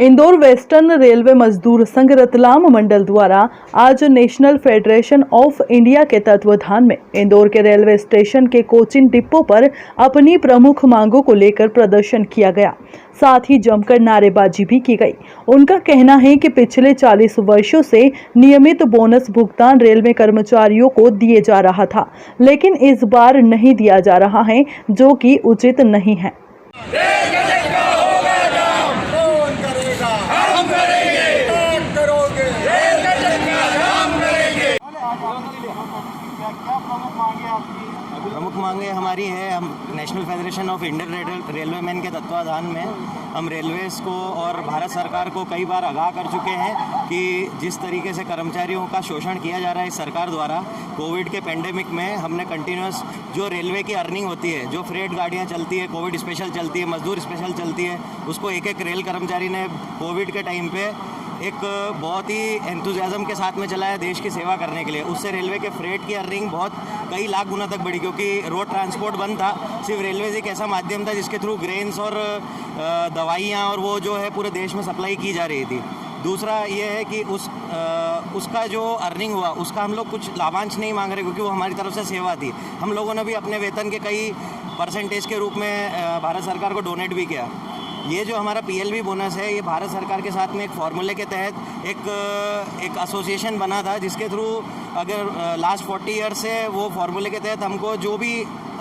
Indore western railway मजदूर संघ रतलाम मंडल द्वारा आज नेशनल फेडरेशन ऑफ इंडिया के तत्वाधान में इंदौर के रेलवे स्टेशन के कोचिंग डिपो पर अपनी प्रमुख मांगों को लेकर प्रदर्शन किया गया। साथ ही जमकर नारेबाजी भी की गई। उनका कहना है कि पिछले 40 वर्षों से नियमित बोनस भुगतान रेलवे कर्मचारियों को दिए जा रहा था, लेकिन इस बार नहीं दिया जा रहा है, जो कि उचित नहीं है। प्रमुख मांगे हमारी है, हम national federation of Indian railwaymen के तत्वाधान में हम रेलवेज़ को और भारत सरकार को कई बार आगाह कर चुके हैं कि जिस तरीके से कर्मचारियों का शोषण किया जा रहा है इस सरकार द्वारा कोविड के पेंडेमिक में, हमने कंटिन्यूस जो रेलवे की अर्निंग होती है, जो फ्रेट गाड़ियाँ चलती है, कोविड स्पेशल चलती है, मजदूर स्पेशल चलती है, उसको एक एक रेल कर्मचारी ने कोविड के टाइम पे एक बहुत ही एंथुजियाज्म के साथ में चलाया देश की सेवा करने के लिए। उससे रेलवे के फ्रेट की अर्निंग बहुत कई लाख गुना तक बढ़ी, क्योंकि रोड ट्रांसपोर्ट बंद था। सिर्फ रेलवेज एक ऐसा माध्यम था जिसके थ्रू ग्रेन्स और दवाइयाँ और वो जो है पूरे देश में सप्लाई की जा रही थी। दूसरा ये है कि उसका जो अर्निंग हुआ उसका हम लोग कुछ लाभांश नहीं मांग रहे, क्योंकि वो हमारी तरफ से सेवा थी। हम लोगों ने भी अपने वेतन के कई परसेंटेज के रूप में भारत सरकार को डोनेट भी किया। ये जो हमारा PLB बोनस है, ये भारत सरकार के साथ में एक फार्मूले के तहत एक एसोसिएशन बना था, जिसके थ्रू अगर लास्ट 40 ईयर से वो फार्मूले के तहत हमको जो भी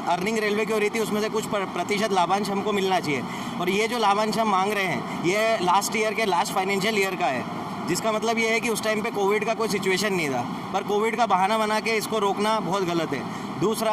अर्निंग रेलवे की हो रही थी उसमें से कुछ प्रतिशत लाभांश हमको मिलना चाहिए। और ये जो लाभांश हम मांग रहे हैं ये लास्ट फाइनेंशियल ईयर का है, जिसका मतलब ये है कि उस टाइम पे कोविड का कोई सिचुएशन नहीं था, पर कोविड का बहाना बना के इसको रोकना बहुत गलत है। दूसरा,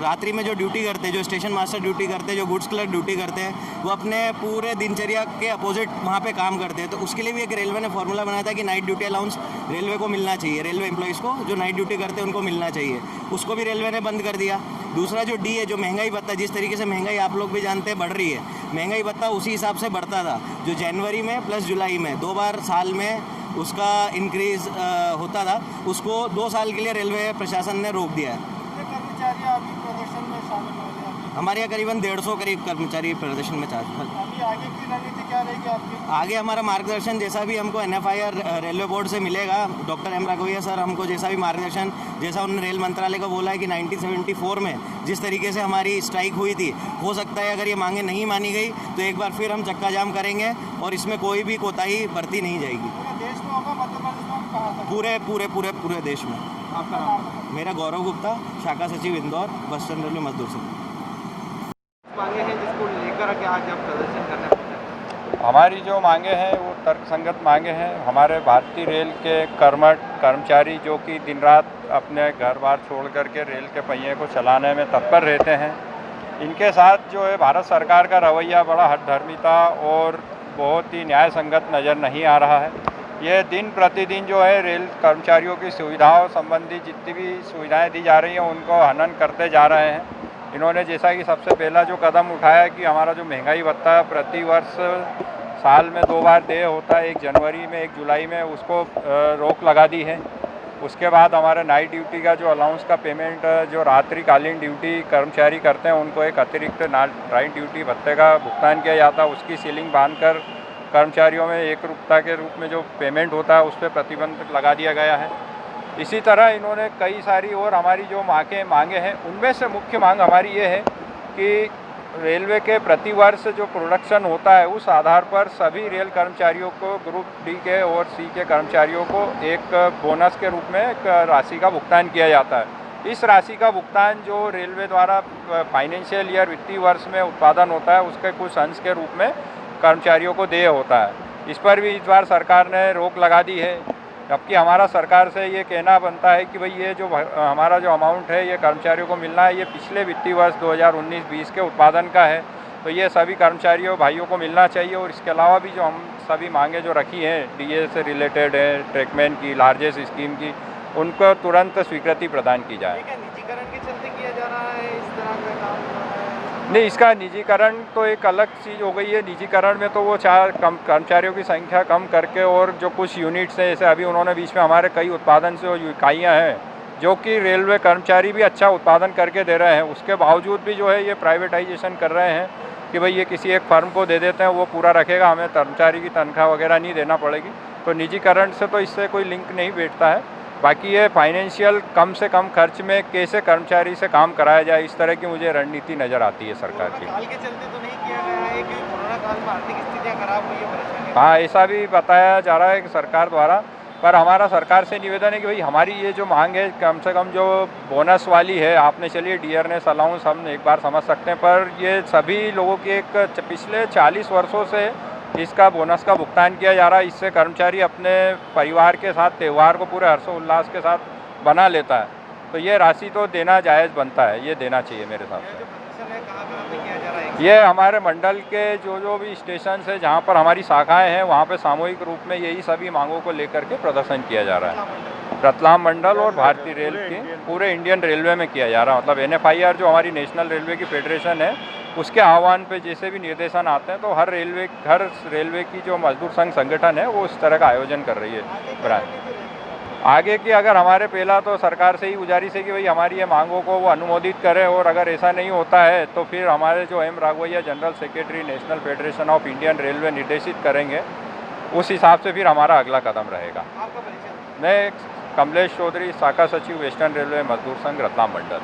रात्रि में जो ड्यूटी करते हैं, जो स्टेशन मास्टर ड्यूटी करते हैं, जो गुड्स क्लर्क ड्यूटी करते हैं, वो अपने पूरे दिनचर्या के अपोजिट वहाँ पे काम करते हैं। तो उसके लिए भी एक रेलवे ने फॉर्मूला बनाया था कि नाइट ड्यूटी अलाउंस रेलवे को मिलना चाहिए, रेलवे एम्प्लॉइज़ को जो नाइट ड्यूटी करते हैं उनको मिलना चाहिए। उसको भी रेलवे ने बंद कर दिया। दूसरा जो डी है, जो महंगाई भत्ता, जिस तरीके से महंगाई आप लोग भी जानते हैं बढ़ रही है, महंगाई भत्ता उसी हिसाब से बढ़ता था, जो जनवरी में प्लस जुलाई में 2 बार साल में उसका इंक्रीज़ होता था, उसको 2 साल के लिए रेलवे प्रशासन ने रोक दिया है। अभी प्रदर्शन में शामिल हो गए? हमारे यहाँ करीबन 150 करीब कर्मचारी प्रदर्शन में चार्ज। अभी आगे की रणनीति क्या रहेगी आपकी? आगे हमारा मार्गदर्शन जैसा भी हमको NFI और रेलवे बोर्ड से मिलेगा, डॉक्टर M राघवैया सर हमको जैसा भी मार्गदर्शन, जैसा उन्होंने रेल मंत्रालय को बोला है कि 1974 में जिस तरीके से हमारी स्ट्राइक हुई थी, हो सकता है अगर ये मांगे नहीं मानी गई तो एक बार फिर हम चक्का जाम करेंगे और इसमें कोई भी कोताही बरती नहीं जाएगी। पूरे देश में होगा, मध्य प्रदेश में कहाँ तक? पूरे देश में। आपका नाम? मेरा गौरव गुप्ता, शाखा सचिव इंदौर, वेस्टर्न रेलवे मजदूर संघ। मांगे हैं जिसको लेकर के आज आप प्रदर्शन करने पहुंचे? हमारी जो मांगे हैं वो तर्कसंगत मांगे हैं। हमारे भारतीय रेल के कर्मचारी जो कि दिन रात अपने घर बार छोड़ करके रेल के पहिए को चलाने में तत्पर रहते हैं, इनके साथ जो है भारत सरकार का रवैया बड़ा हठधर्मिता और बहुत ही न्याय संगत नज़र नहीं आ रहा है। ये दिन प्रतिदिन जो है रेल कर्मचारियों की सुविधाओं संबंधी जितनी भी सुविधाएं दी जा रही हैं उनको हनन करते जा रहे हैं। इन्होंने जैसा कि सबसे पहला जो कदम उठाया कि हमारा जो महंगाई भत्ता प्रति वर्ष साल में 2 बार देय होता है, एक जनवरी में एक जुलाई में, उसको रोक लगा दी है। उसके बाद हमारे नाइट ड्यूटी का जो अलाउंस का पेमेंट, जो रात्रिकालीन ड्यूटी कर्मचारी करते हैं उनको एक अतिरिक्त नाइट ड्यूटी भत्ते का भुगतान किया जाता है। उसकी सीलिंग बांधकर कर्मचारियों में एकरूपता के रूप में जो पेमेंट होता है उस पर प्रतिबंध लगा दिया गया है। इसी तरह इन्होंने कई सारी और हमारी जो मांगे हैं, उनमें से मुख्य मांग हमारी ये है कि रेलवे के प्रतिवर्ष जो प्रोडक्शन होता है उस आधार पर सभी रेल कर्मचारियों को, ग्रुप D के और C के कर्मचारियों को एक बोनस के रूप में एक राशि का भुगतान किया जाता है। इस राशि का भुगतान जो रेलवे द्वारा फाइनेंशियल ईयर वित्तीय वर्ष में उत्पादन होता है उसके कुछ अंश के रूप में कर्मचारियों को देय होता है। इस पर भी इस बार सरकार ने रोक लगा दी है, जबकि हमारा सरकार से ये कहना बनता है कि भाई ये जो हमारा जो अमाउंट है ये कर्मचारियों को मिलना है, ये पिछले वित्तीय वर्ष 2019-20 के उत्पादन का है, तो ये सभी कर्मचारियों भाइयों को मिलना चाहिए। और इसके अलावा भी जो हम सभी मांगे जो रखी हैं DA से रिलेटेड है, ट्रैकमैन की, लार्जेस्ट स्कीम की, उनको तुरंत स्वीकृति प्रदान की जाए। निजीकरण के चलते किया जा रहा है इस तरह का काम? नहीं, इसका निजीकरण तो एक अलग चीज़ हो गई है। निजीकरण में तो वो कर्मचारियों की संख्या कम करके और जो कुछ यूनिट्स हैं, जैसे अभी उन्होंने बीच में हमारे कई उत्पादन से जो इकाइयाँ हैं जो कि रेलवे कर्मचारी भी अच्छा उत्पादन करके दे रहे हैं, उसके बावजूद भी जो है ये प्राइवेटाइजेशन कर रहे हैं। कि भाई ये किसी एक फर्म को दे देते हैं, वो पूरा रखेगा, हमें कर्मचारी की तनख्वाह वगैरह नहीं देना पड़ेगी। तो निजीकरण से तो इससे कोई लिंक नहीं बैठता है। बाकी ये फाइनेंशियल कम से कम खर्च में कैसे कर्मचारी से काम कराया जाए, इस तरह की मुझे रणनीति नज़र आती है सरकार की। काल के चलते तो नहीं किया गया है कि कोरोना काल में आर्थिक स्थितियाँ खराब हुई है, परेशानी। हाँ, ऐसा भी बताया जा रहा है कि सरकार द्वारा, पर हमारा सरकार से निवेदन है कि भाई हमारी ये जो मांग है कम से कम जो बोनस वाली है, आपने चलिए डियरनेस अलाउंस हम एक बार समझ सकते हैं, पर ये सभी लोगों की एक पिछले 40 वर्षों से इसका बोनस का भुगतान किया जा रहा है। इससे कर्मचारी अपने परिवार के साथ त्यौहार को पूरे हर्षोल्लास के साथ बना लेता है। तो ये राशि तो देना जायज़ बनता है, ये देना चाहिए मेरे हिसाब से। जो प्रदर्शन है कहाँ पे किया जा रहा है? ये हमारे मंडल के जो भी स्टेशन है जहाँ पर हमारी शाखाएं हैं, वहाँ पे सामूहिक रूप में यही सभी मांगों को लेकर के प्रदर्शन किया जा रहा है। रतलाम मंडल और भारतीय रेल के पूरे इंडियन रेलवे में किया जा रहा है। मतलब NFIR जो हमारी नेशनल रेलवे की फेडरेशन है, उसके आह्वान पे जैसे भी निर्देशन आते हैं तो हर रेलवे की जो मजदूर संघ संगठन है वो इस तरह का आयोजन कर रही है ब्रांच। आगे की अगर हमारे पहला तो सरकार से ही गुजारिश है कि भाई हमारी ये मांगों को वो अनुमोदित करें, और अगर ऐसा नहीं होता है तो फिर हमारे जो M Raghavaiah general secretary national federation of Indian railway निर्देशित करेंगे, उस हिसाब से फिर हमारा अगला कदम रहेगा। आपका परिचय? मैं कमलेश चौधरी, शाखा सचिव वेस्टर्न रेलवे मजदूर संघ रतलाम मंडल।